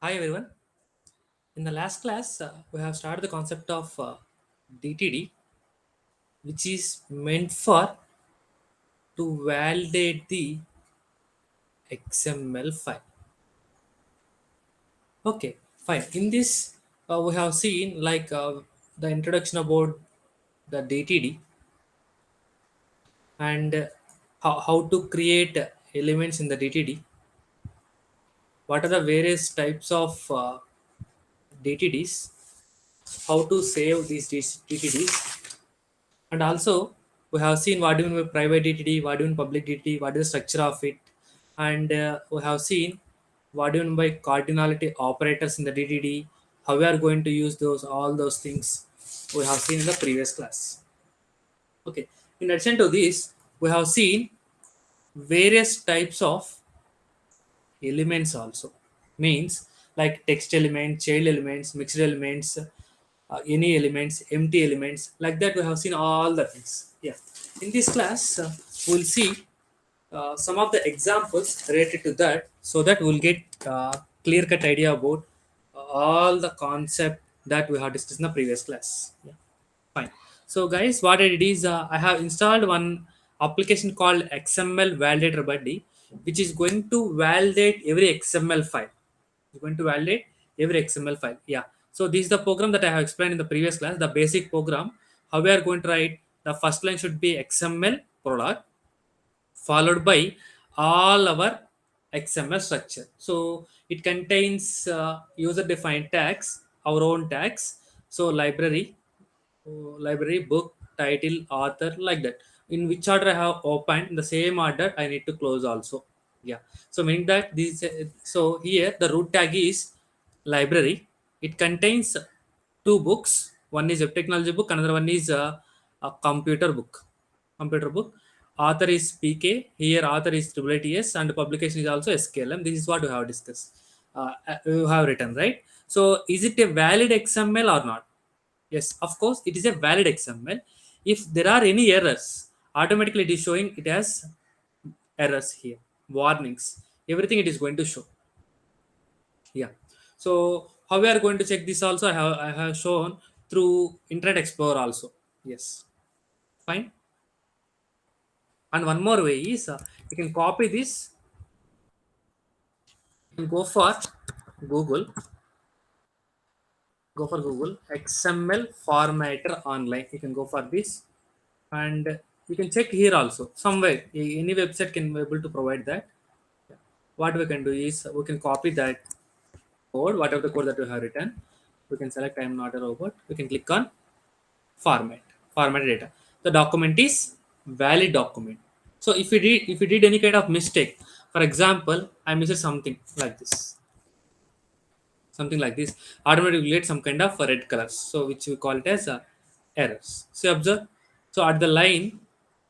Hi everyone. In the last class, we have started the concept of DTD, which is meant for to validate the XML file. Okay, fine. In this, we have seen the introduction about the DTD and how to create elements in the DTD. What are the various types of DTDs? How to save these DTDs? And also, we have seen what do you mean by private DTD, what do you mean public DTD, what is the structure of it, and we have seen what do you mean by cardinality operators in the DTD, how we are going to use those, all those things we have seen in the previous class. Okay. In addition to this, we have seen various types of elements also. Means like text elements, child elements, mixed elements, any elements, empty elements. Like that, we have seen all the things. Yeah. In this class, we'll see some of the examples related to that, so that we'll get clear-cut idea about all the concept that we have discussed in the previous class. Yeah. Fine. So, guys, what I did is I have installed one application called XML Validator Buddy, which is going to validate every XML file. It's going to validate every XML file. Yeah. So, this is the program that I have explained in the previous class, the basic program. How we are going to write the first line should be XML prologue, followed by all our XML structure. So it contains user defined tags, our own tags. So library, book, title, author, like that. In which order I have opened, in the same order I need to close also. Yeah. So meaning that this. So here the root tag is library. It contains two books. One is a technology book. Another one is a computer book. Computer book. Author is PK. Here author is AATS and publication is also SKLM. This is what we have discussed. We have written, right. So is it a valid XML or not? Yes, of course, it is a valid XML. If there are any errors, automatically it is showing it has errors here, warnings, everything it is going to show. Yeah. So how we are going to check this also? I have shown through Internet Explorer also. Yes, fine. And one more way is you can copy this. You can Go for Google XML formatter online. You can go for this, and you can check here also somewhere. Any website can be able to provide that. What we can do is we can copy that code, whatever the code that we have written. We can select I am not a robot. We can click on format data. The document is valid document. So if you did any kind of mistake, for example, I missed something like this, automatically get some kind of red colors, so which we call it as errors. So observe. So at the line,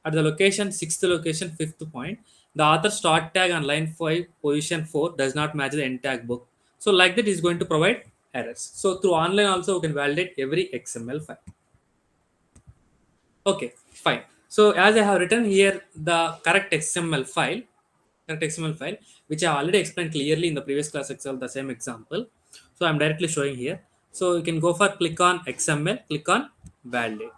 at the location, sixth location, fifth point, the author start tag on line 5 position 4 does not match the end tag book. So like that is going to provide errors. So through online also we can validate every XML file. Okay, fine. So as I have written here the correct XML file, which I already explained clearly in the previous class Excel, the same example. So I'm directly showing here. So you can go for click on XML, click on validate.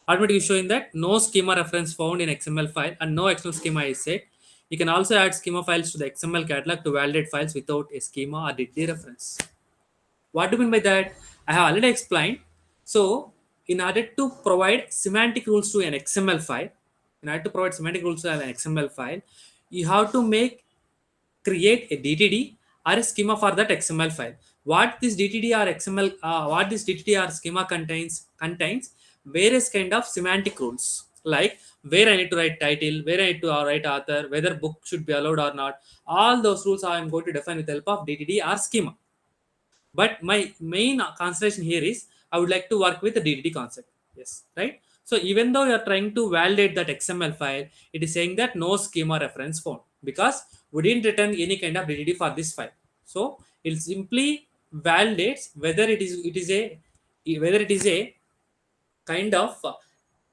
Automatically showing that no schema reference found in XML file and no external schema is set. You can also add schema files to the XML catalog to validate files without a schema or DD reference. What do you mean by that? I have already explained. So, in order to provide semantic rules to an XML file, you have to create a DTD or a schema for that XML file. What this DTD or schema contains various kind of semantic rules, like where I need to write title, where I need to write author, whether book should be allowed or not. All those rules I am going to define with the help of DTD or schema. But my main consideration here is I would like to work with the DTD concept. Yes, right. So even though you are trying to validate that XML file, it is saying that no schema reference found because we didn't return any kind of DTD for this file. So it simply validates whether it is a kind of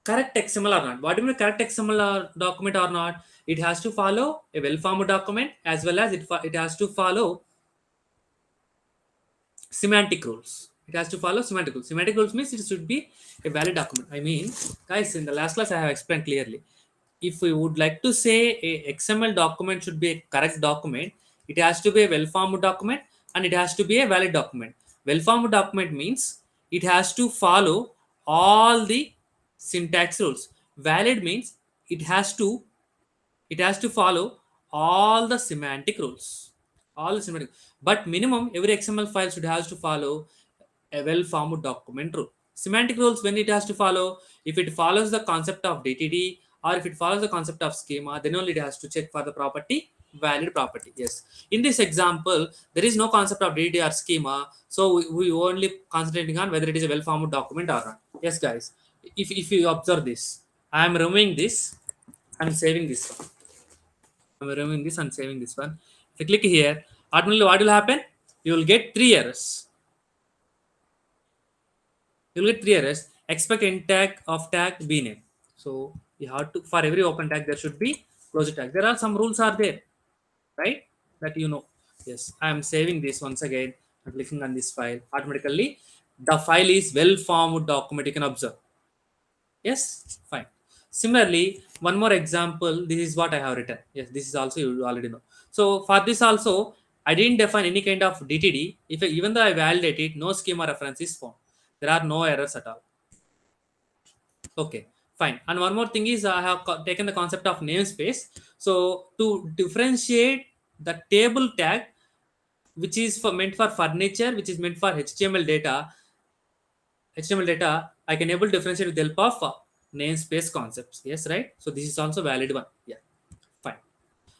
correct XML or not. What do you mean correct XML document or not? It has to follow a well-formed document, as well as it has to follow semantic rules. It has to follow semantic rules. Semantic rules means it should be a valid document. I mean, guys, in the last class I have explained clearly. If we would like to say a XML document should be a correct document, it has to be a well-formed document and it has to be a valid document. Well-formed document means it has to follow all the syntax rules. Valid means it has to it has to follow all the semantic rules. All the semantic. But minimum every XML file should has to follow a well-formed document rule. Semantic rules when it has to follow, if it follows the concept of DTD or if it follows the concept of schema, then only it has to check for the property valid property. Yes. In this example, there is no concept of DTD or schema, so we only concentrating on whether it is a well-formed document or not. Yes, guys. If you observe this, I am removing this and saving this one. I'm removing this and saving this one. If you click here, automatically what will happen? You will get three errors. You will get three errors. Expect end tag of tag b name. So you have to, for every open tag there should be closure tag. There are some rules are there, right? That you know. Yes, I am saving this once again. I'm clicking on this file. Automatically, the file is well formed document. You can observe. Yes, fine. Similarly, one more example. This is what I have written. Yes, this is also you already know. So for this also, I didn't define any kind of DTD. If even though I validate it, no schema reference is found. There are no errors at all. Okay, fine. And one more thing is I have taken the concept of namespace. So to differentiate the table tag, which is for meant for furniture, which is meant for HTML data, I can able to differentiate with the help of namespace concepts. Yes, right. So this is also valid one. Yeah, fine.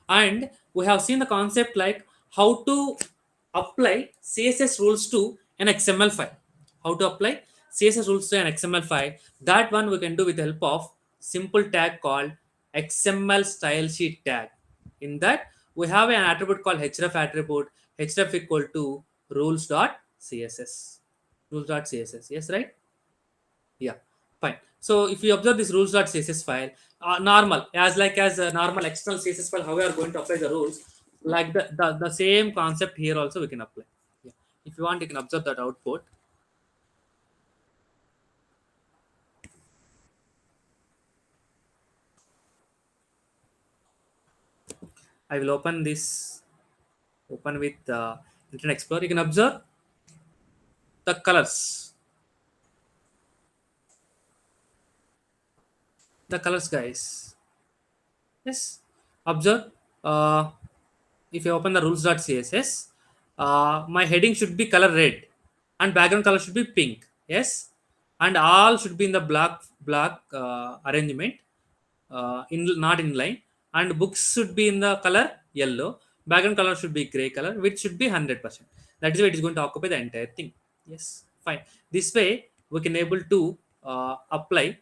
And we have seen the concept like how to apply CSS rules to an XML file. How to apply CSS rules to an XML file. That one we can do with the help of simple tag called XML style sheet tag. In that we have an attribute called href attribute, href equal to rules.css. Rules.css. Yes, right? Yeah, fine. So if you observe this rules.css file, normal as a normal external CSS file, how we are going to apply the rules, like the same concept here also we can apply. Yeah. If you want, you can observe that output. I will open this. Open with Internet Explorer. You can observe the colors. The colors, guys. Yes. Observe. Uh, if you open the rules.css, my heading should be color red and background color should be pink. Yes, and all should be in the black arrangement, in not in line, and books should be in the color yellow. Background color should be gray color, which should be 100%. That is why it is going to occupy the entire thing. Yes, fine. This way we can able to apply.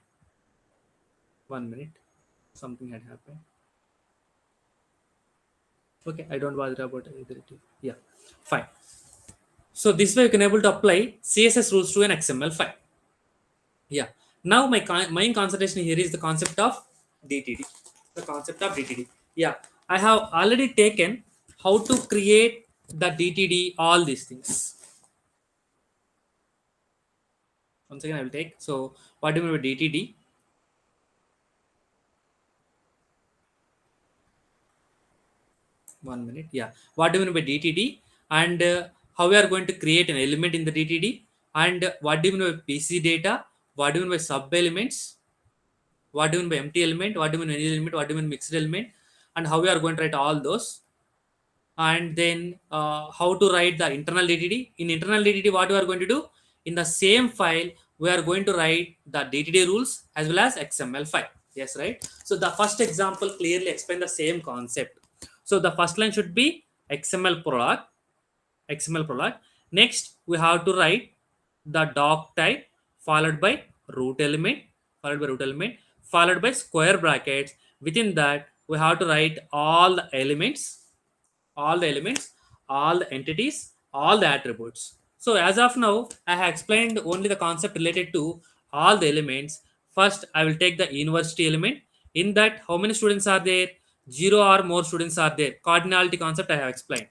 1 minute, something had happened. Okay, I don't bother about either. Yeah, fine. So this way you can able to apply CSS rules to an XML file. Yeah. Now my main concentration here is the concept of DTD. The concept of DTD. Yeah. I have already taken how to create the DTD, all these things. Once again, I will take. So what do you mean by DTD? 1 minute. Yeah. What do you mean by DTD? And how we are going to create an element in the DTD? And what do you mean by PC data? What do you mean by sub elements? What do you mean by empty element? What do you mean by any element? What do you mean mixed element? And how we are going to write all those? And then how to write the internal DTD. In internal DTD, what we are going to do? In the same file, we are going to write the DTD rules as well as XML file. Yes, right? So the first example clearly explain the same concept. So the first line should be XML prologue. XML prologue. Next, we have to write the doc type followed by root element, followed by square brackets. Within that, we have to write all the elements, all the entities, all the attributes. So as of now, I have explained only the concept related to all the elements. First, I will take the university element. In that, how many students are there? Zero or more students are there. Cardinality concept I have explained.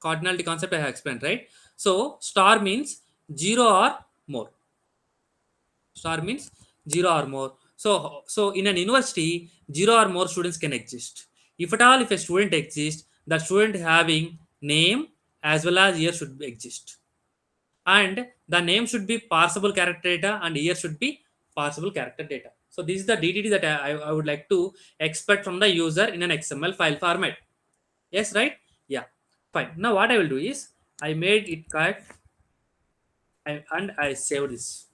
Cardinality concept I have explained, right? So star means zero or more. Star means zero or more. So in an university, zero or more students can exist. If at all, if a student exists, the student having name as well as year should exist, and the name should be parsable character data and year should be parsable character data. So this is the DTD that I would like to expect from the user in an XML file format. Yes, right? Yeah, fine. Now what I will do is I made it correct, and I saved this.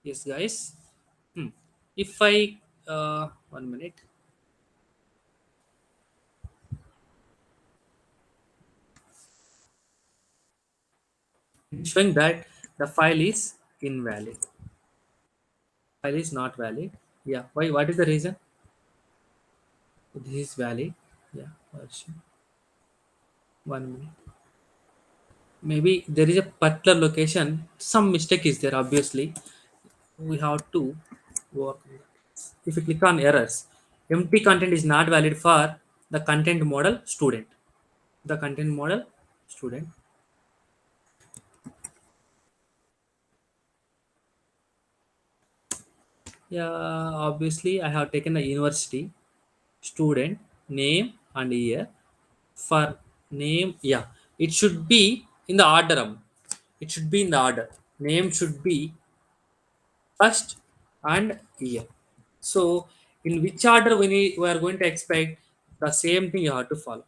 Yes, guys. Hmm. If I 1 minute, showing that the file is invalid. File is not valid. Yeah. Why? What is the reason? This is valid. Yeah. Version. 1 minute. Maybe there is a particular location. Some mistake is there. Obviously, we have to work on that. If you click on errors, empty content is not valid for the content model student. The content model student. Yeah, obviously I have taken the university, student, name and year. For name, yeah, it should be in the order. It should be in the order. Name should be first and year. So in which order we are going to expect the same thing you have to follow.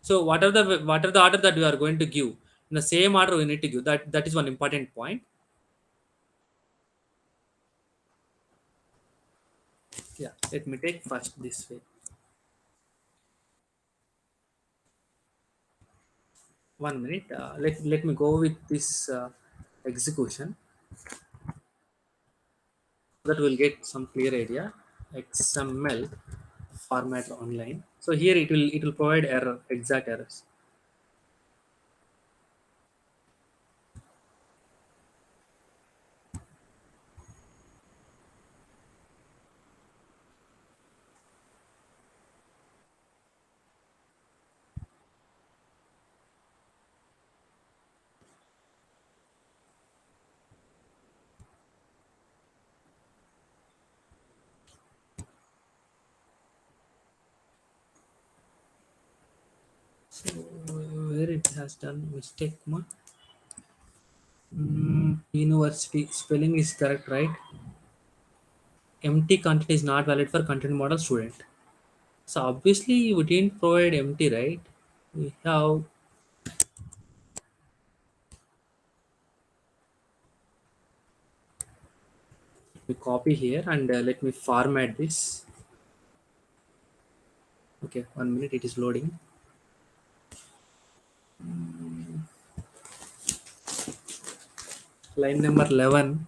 So what are the order that we are going to give? In the same order we need to give. That is one important point. Yeah, let me take first this way. 1 minute. Let me go with this execution so that we'll get some clear idea. XML format online. So here it will provide error, exact errors. So where it has done mistake ma? University spelling is correct, right? Empty content is not valid for content model student. So obviously we didn't provide empty, right? We have, we copy here and let me format this. Okay, 1 minute, it is loading. Line number 11.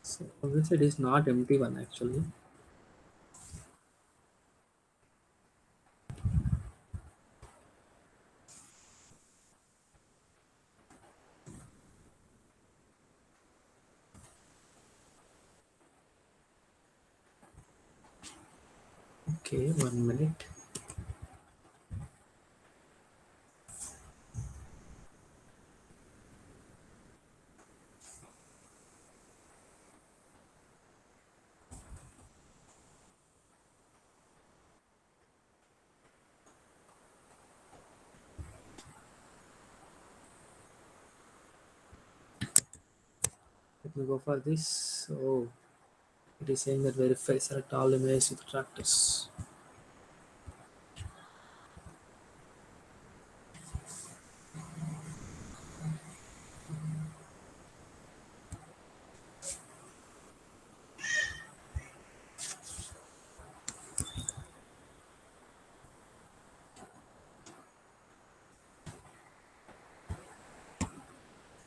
So obviously it is not empty one actually. Okay, 1 minute. Let me go for this. So it is saying that verify select all images with tractors.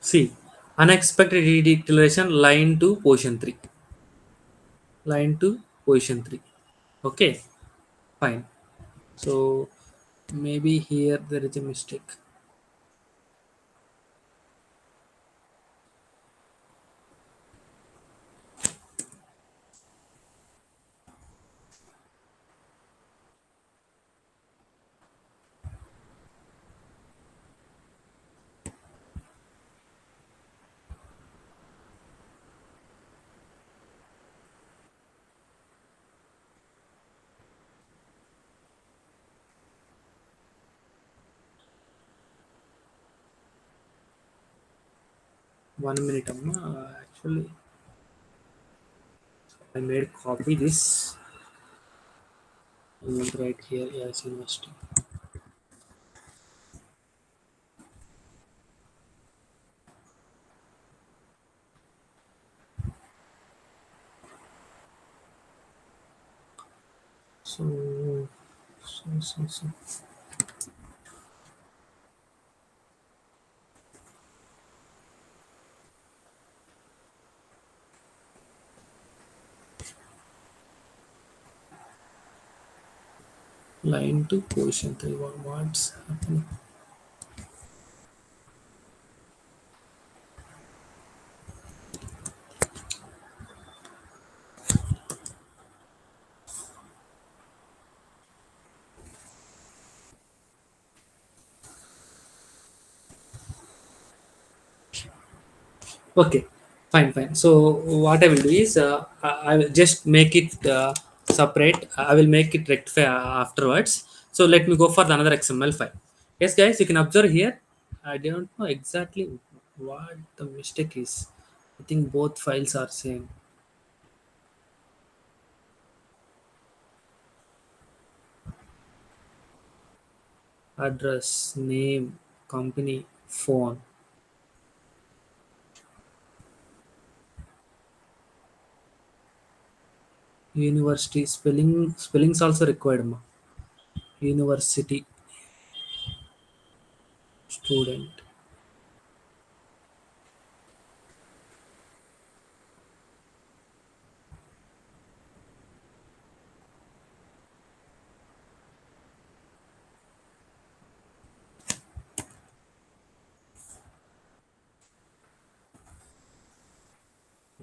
See, Unexpected declaration line to position 3. Line to position 3. Okay, fine. So maybe here there is a mistake. 1 minute, Amma. Actually, I made copy this. I will write here as university. So, so. Line to position 3. What's happening? Okay, fine. So what I will do is I will just make it separate. I will make it rectify afterwards. So let me go for the another XML file. Yes, guys, you can observe here. I don't know exactly what the mistake is. I think both files are same. Address, name, company, phone, university. Spellings also required. Ma. University student.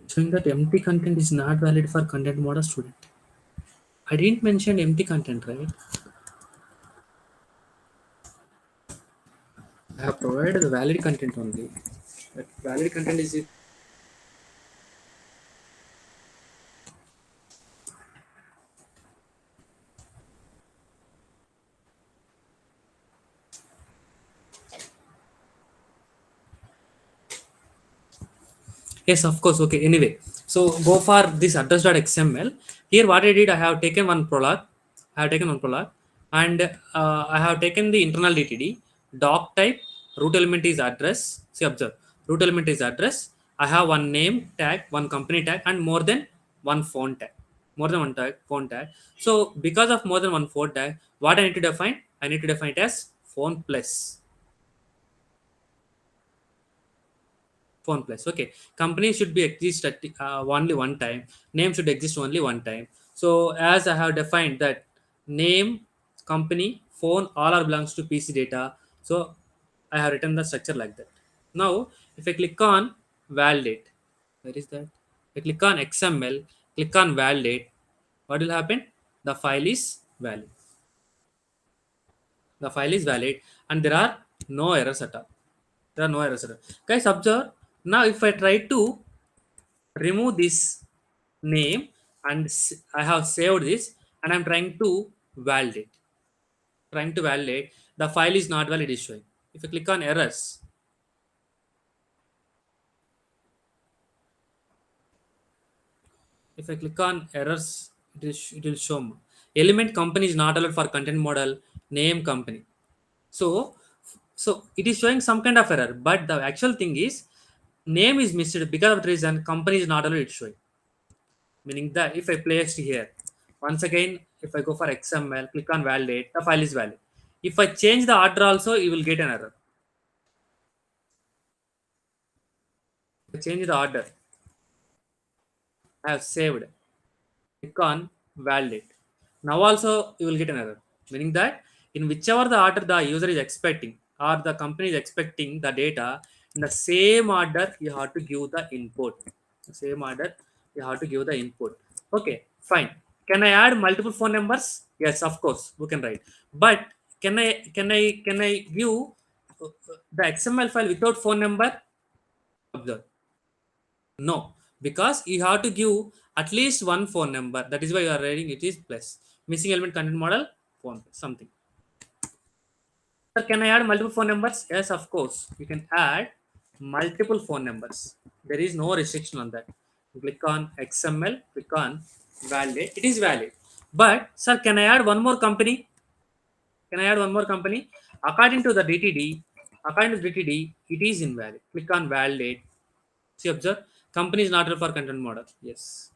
Showing that empty content is not valid for content model student. I didn't mention empty content, right? I have provided the valid content only. That valid content is it. Yes, of course. Okay. Anyway, so go for this address.xml. Here, what I did, I have taken one prologue. I have taken one prologue, and I have taken the internal DTD doc type. Root element is address. See, observe. Root element is address. I have one name tag, one company tag, and more than one phone tag. More than one tag, phone tag. So because of more than one phone tag, what I need to define? I need to define it as phone plus. Phone plus. Okay, company should be exist at only one time. Name should exist only one time. So as I have defined that name, company, phone, all are belongs to PC data. So I have written the structure like that. Now if I click on validate, where is that? I click on XML, click on validate. What will happen? The file is valid. The file is valid, and there are no errors at all. There are no errors at all. Guys, observe. Now if I try to remove this name and I have saved this and I'm trying to validate. Trying to validate, the file is not valid is showing. If I click on errors, if I click on errors, it will show me. Element company is not allowed for content model, name company. So so it is showing some kind of error, but the actual thing is name is missed because of the reason company is not allowed it's showing. Meaning that if I placed here, once again, if I go for XML, click on validate, the file is valid. If I change the order also, you will get an error. I change the order. I have saved. Click on validate. Now also you will get an error, meaning that in whichever the order the user is expecting or the company is expecting the data, in the same order you have to give the input. The same order you have to give the input. Okay, fine. Can I add multiple phone numbers? Yes, of course, we can write. But can I give the XML file without phone number? Observe. No, because you have to give at least one phone number. That is why you are writing it is plus. Missing element content model, phone, something. Sir, can I add multiple phone numbers? Yes, of course. You can add multiple phone numbers. There is no restriction on that. You click on XML, click on validate. It is valid. But, sir, can I add one more company? Can I add one more company? According to the DTD, according to DTD, it is invalid. Click on validate. See, observe. Company is not real for content model. Yes.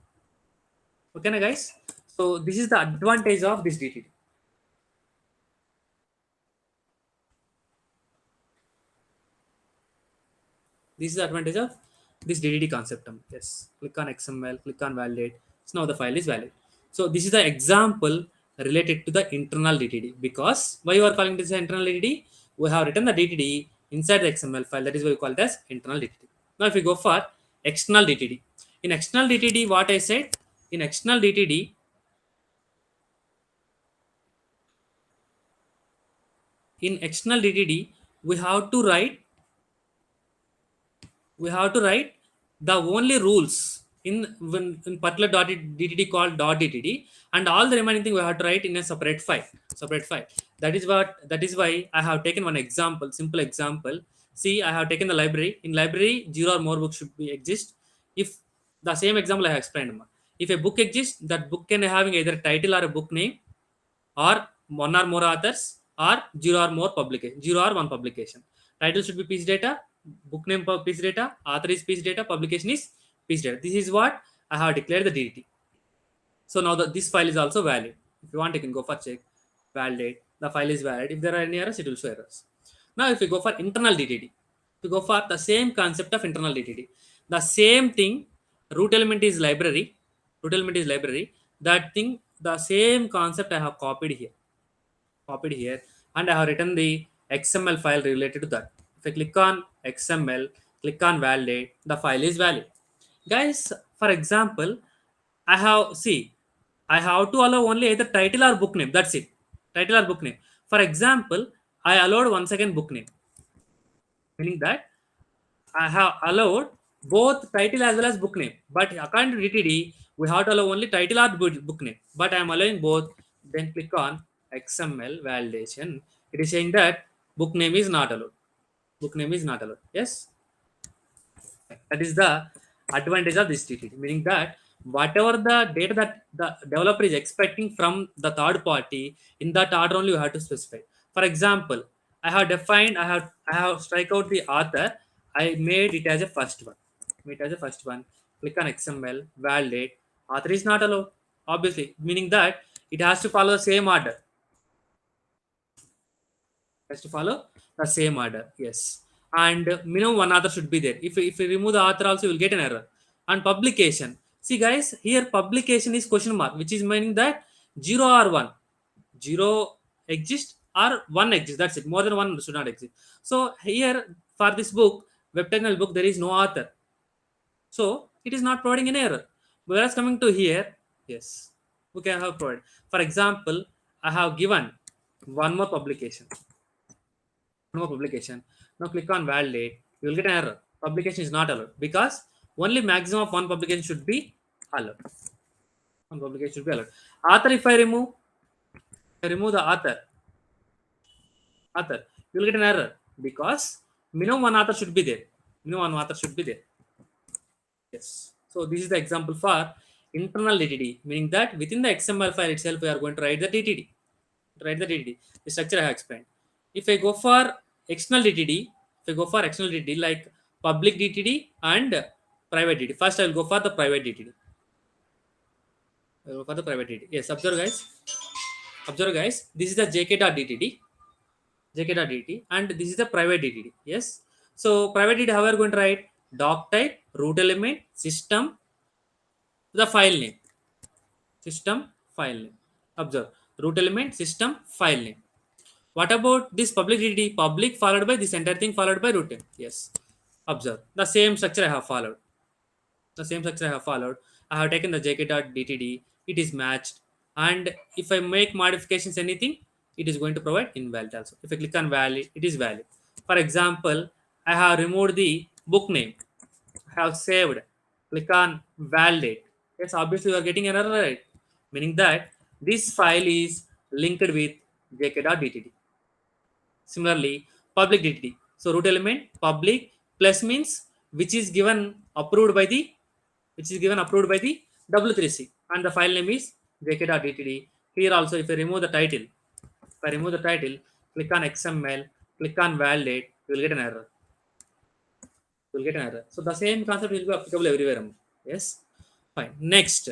Okay, na guys. So this is the advantage of this DTD. This is the advantage of this DTD concept. Yes. Click on XML. Click on validate. So now the file is valid. So this is the example related to the internal DTD. Because why you are calling this internal DTD? We have written the DTD inside the XML file. That is why we call it as internal DTD. Now if we go for external DTD. In external DTD, what I said, in external DTD, in external DTD, we have to write we have to write the only rules in particular DTD called .dtd, and all the remaining thing we have to write in a separate file. That is why I have taken one example, simple example. See, I have taken the library. In library, zero or more books should be exist. If the same example I have explained, if a book exists, that book can having either title or a book name, or one or more authors, or zero or one publication. Title should be piece data, book name piece data, author is piece data, publication is piece data. This is what I have declared the DT. So now this file is also valid. If you want, you can go for check, validate. The file is valid. If there are any errors, it will show errors. Now if you go for internal DTD, to go for the same concept of internal DTD, the same thing, root element is library, root element is library. That thing, the same concept I have copied here, and I have written the XML file related to that. If I click on XML, click on validate, the file is valid. Guys, for example, I have to allow only either title or book name. That's it. Title or book name. For example, I allowed one second book name, meaning that I have allowed both title as well as book name. But according to DTD, we have to allow only title or book name. But I am allowing both. Then click on XML validation. It is saying that book name is not allowed. Book name is not allowed. Yes, that is the advantage of this DTD, meaning that whatever the data that the developer is expecting from the third party, in that order only you have to specify. For example, I have strike out the author. I made it as a first one. Made it as a first one. Click on XML, validate. Author is not allowed, obviously, meaning that it has to follow the same order. Has to follow the same order. Yes, and minimum one author should be there. If you remove the author also, you will get an error. And publication, see guys, here publication is question mark, which is meaning that zero or one, zero exists or one exists. That's it. More than one should not exist. So here, for this book, web technical book, there is no author, so it is not providing an error. Whereas coming to here, yes, we can have provided. For example, I have given one more publication, no publication. Now click on validate. You will get an error. Publication is not allowed because only maximum of one publication should be allowed. One publication should be allowed. Author, if I remove the author, you will get an error because minimum one author should be there. Minimum one author should be there. Yes. So this is the example for internal DTD, meaning that within the XML file itself, we are going to write the DTD. Write the DTD. The structure I have explained. If I go for external DTD, like public DTD and private DTD. First, I will go for the private DTD. I will go for the private DTD. Yes, observe guys. Observe guys. This is the JK.DTD. JK.DTD, and this is the private DTD. Yes. So private DTD, how are we going to write? Doc type root element system the file name. System file name. Observe, root element system file name. What about this public DTD? Public followed by this entire thing followed by root name. Yes. Observe the same structure I have followed. The same structure I have followed. I have taken the jk.dtd. It is matched, and if I make modifications anything, it is going to provide invalid also. If I click on valid, it is valid. For example, I have removed the book name. I have saved. Click on validate. Yes, obviously you are getting an error, right? Meaning that this file is linked with jk.dtd. Similarly, public DTD. So root element public plus means which is given approved by the W3C, and the file name is jk.dtd. Here also, if I remove the title, click on XML, click on validate, you will get an error. So the same concept will be applicable everywhere. Yes, fine. Next,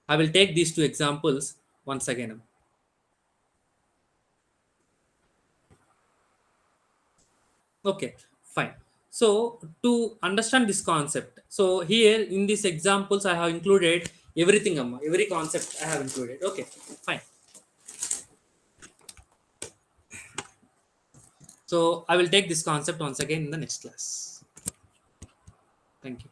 I will take these two examples once again. Okay, fine. So to understand this concept, so here in these examples I have included everything, amma. Every concept I have included. Okay, fine. So I will take this concept once again in the next class. Thank you.